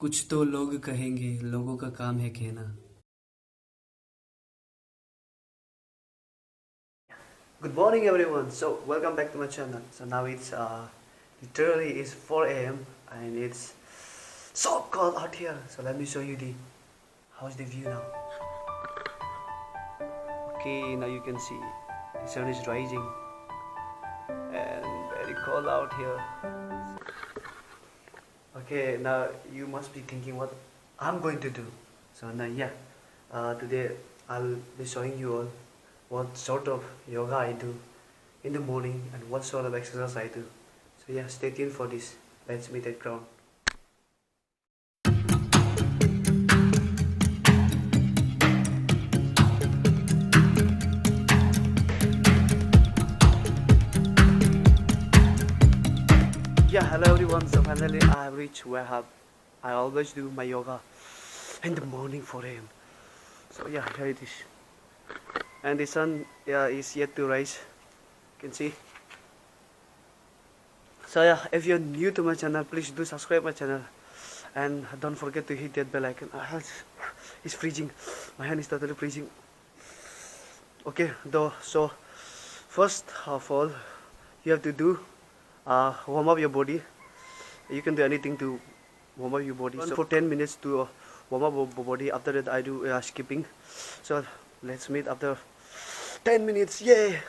कुछ तो लोग कहेंगे, लोगों का काम है कहना। Good morning everyone. So welcome back to my channel. So now it's literally is 4 a.m. and it's so cold out here. So let me show you the how's the view now. Okay, now you can see the sun is rising and very cold out here. Okay, now you must be thinking what I'm going to do. So now yeah, today I'll be showing you all what sort of yoga I do in the morning and what sort of exercise I do. So yeah, stay tuned for this. Let's meet at ground. Yeah, hello everyone. So finally I have reached where I always do my yoga in the morning 4 a.m. So yeah, here it is. And the sun is yet to rise. You can see. So yeah, if you're new to my channel, please do subscribe my channel and don't forget to hit that bell icon. It's freezing. My hand is totally freezing. Okay, though. So first of all, you have to do warm up your body. You can do anything to warm up your body. So for 10 minutes to warm up your body. After that, I do skipping. So let's meet after 10 minutes. Yay!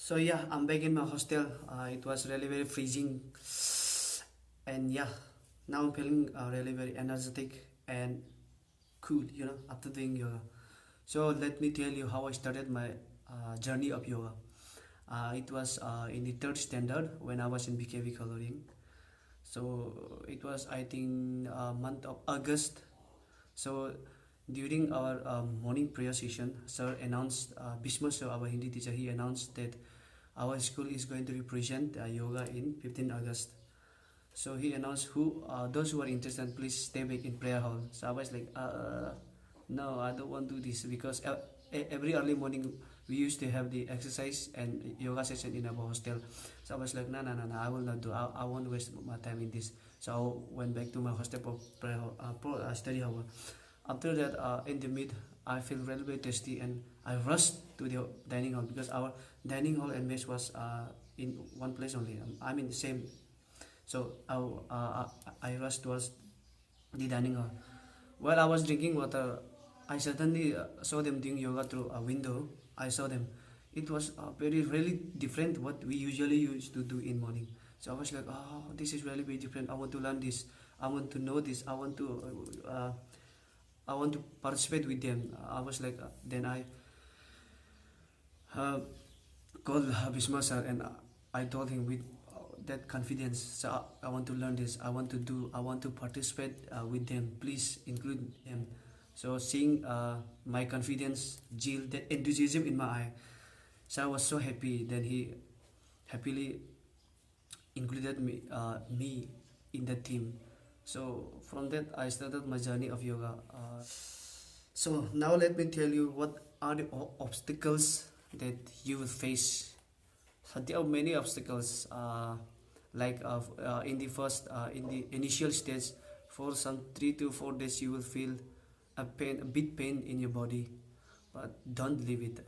So yeah, I'm back in my hostel. It was really very freezing, and yeah, now I'm feeling really very energetic and cool. After doing yoga. So let me tell you how I started my journey of yoga. It was in the third standard when I was in BKV coloring. So it was, I think, month of August. So during our morning prayer session, sir announced, Bhishma sir, our Hindi teacher, he announced that our school is going to represent yoga in 15 August. So he announced who those who are interested, please stay back in prayer hall. So I was like, no, I don't want to do this because every early morning we used to have the exercise and yoga session in our hostel. So I was like, no, no, no, no, I will not do. I won't waste my time in this. So I went back to my hostel for prayer hall, study hall. After that, in the mid, I feel really very tasty and I rushed to the dining hall because our dining hall and mess was in one place only. I mean the same. So I rushed towards the dining hall. While I was drinking water, I suddenly saw them doing yoga through a window. I saw them. It was very really different what we usually used to do in morning. So I was like, oh, this is really very different. I want to learn this. I want to know this. I want to participate with them. I was like, then I uh, called Bhishma sir and I told him with that confidence. So I want to learn this. I want to do. I want to participate with them. Please include them. So seeing my confidence, Jill, that enthusiasm in my eye, so I was so happy. Then he happily included me in the team. So from that I started my journey of yoga. So now let me tell you what are the obstacles that you will face. So there are many obstacles. In the first, in the initial stage, for some 3 to 4 days, you will feel a bit pain in your body, but don't leave it.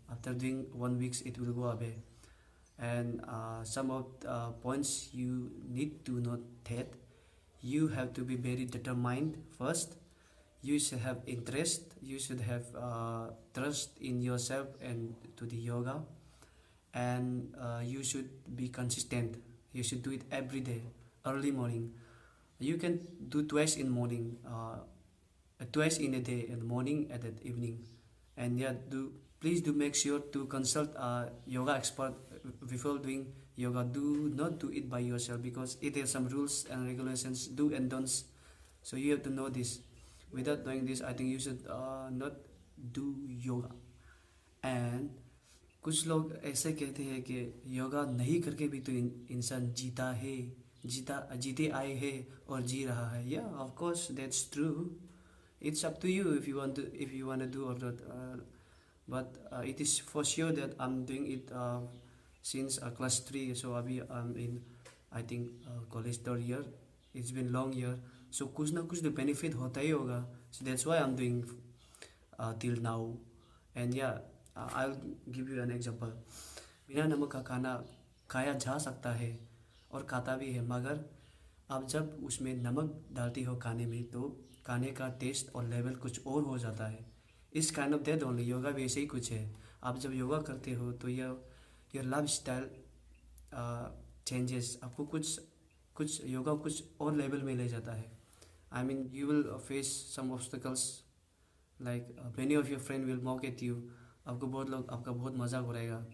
After doing 1 week, it will go away. And some of the points you need to note that you have to be very determined first. You should have interest. You should have trust in yourself and to the yoga, and you should be consistent. You should do it every day, early morning. You can do twice in morning, twice in a day, in the morning and at evening. And yeah, do please do make sure to consult a yoga expert before doing yoga. Do not do it by yourself because it has some rules and regulations, do and don'ts. So you have to know this. Without knowing this, I think you should not do yoga. And कुछ लोग ऐसे कहते हैं कि योगा नहीं करके भी तो इंसान जीता है, जीते आए है और जी रहा है. या of course that's true. It's up to you if you want to do or not. But it is for sure that I'm doing it since class 3. So अभी I'm in, I think, college third year. It's been long year. So कुछ ना कुछ तो benefit होता ही होगा. So that's why I'm doing till now. And yeah, I'll give you an example. बिना नमक का खाना खाया जा सकता है और खाता भी है, मगर आप जब उसमें नमक डालती हो खाने में तो खाने का टेस्ट और लेवल कुछ और हो जाता है. इस kind of that only yoga भी ऐसे ही कुछ है. आप जब योगा करते हो तो योर लाइफ स्टाइल चेंजेस. आपको कुछ योगा कुछ और लेवल में ले जाता है. I mean you will face some obstacles, like many of your friend will mock at you. आपको बहुत लोग आपका बहुत मजाक उड़ाएगा,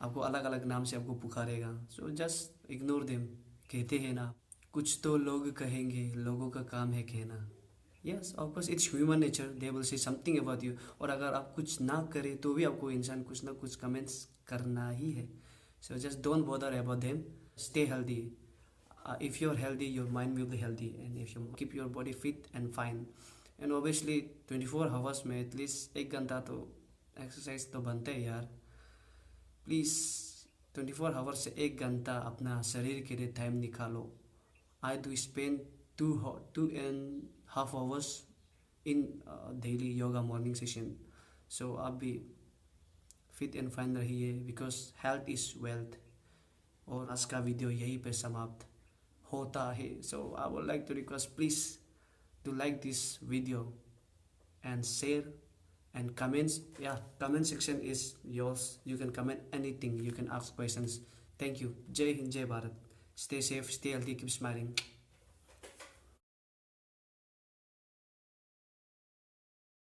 आपको अलग अलग नाम से आपको पुकारेगा. So just ignore them. कहते हैं ना, कुछ तो लोग कहेंगे, लोगों का काम है कहना. Yes of course it's human nature. They will say something about you. और अगर आप कुछ ना करें तो भी आपको इंसान कुछ ना कुछ कमेंट्स करना ही है. So just don't bother about them. Stay healthy. If you're healthy, your mind will be healthy, and if you keep your body fit and fine. And obviously 24 hours में एटलीस्ट 1 घंटा तो एक्सरसाइज तो बनता है यार. Please 24 hours से 1 घंटा अपना शरीर के लिए टाइम निकालो. I do spend 2.5 hours in daily yoga morning session. So आप भी फिट एंड फाइन रहिए बिकॉज हेल्थ इज़ वेल्थ. और आज का वीडियो यहीं पे समाप्त होता है. So I would like to request, please do like this video and share And comments, yeah, comment section is yours. You can comment anything, you can ask questions. Thank you. Jai Hind, Jai Bharat. Stay safe, stay healthy, keep smiling.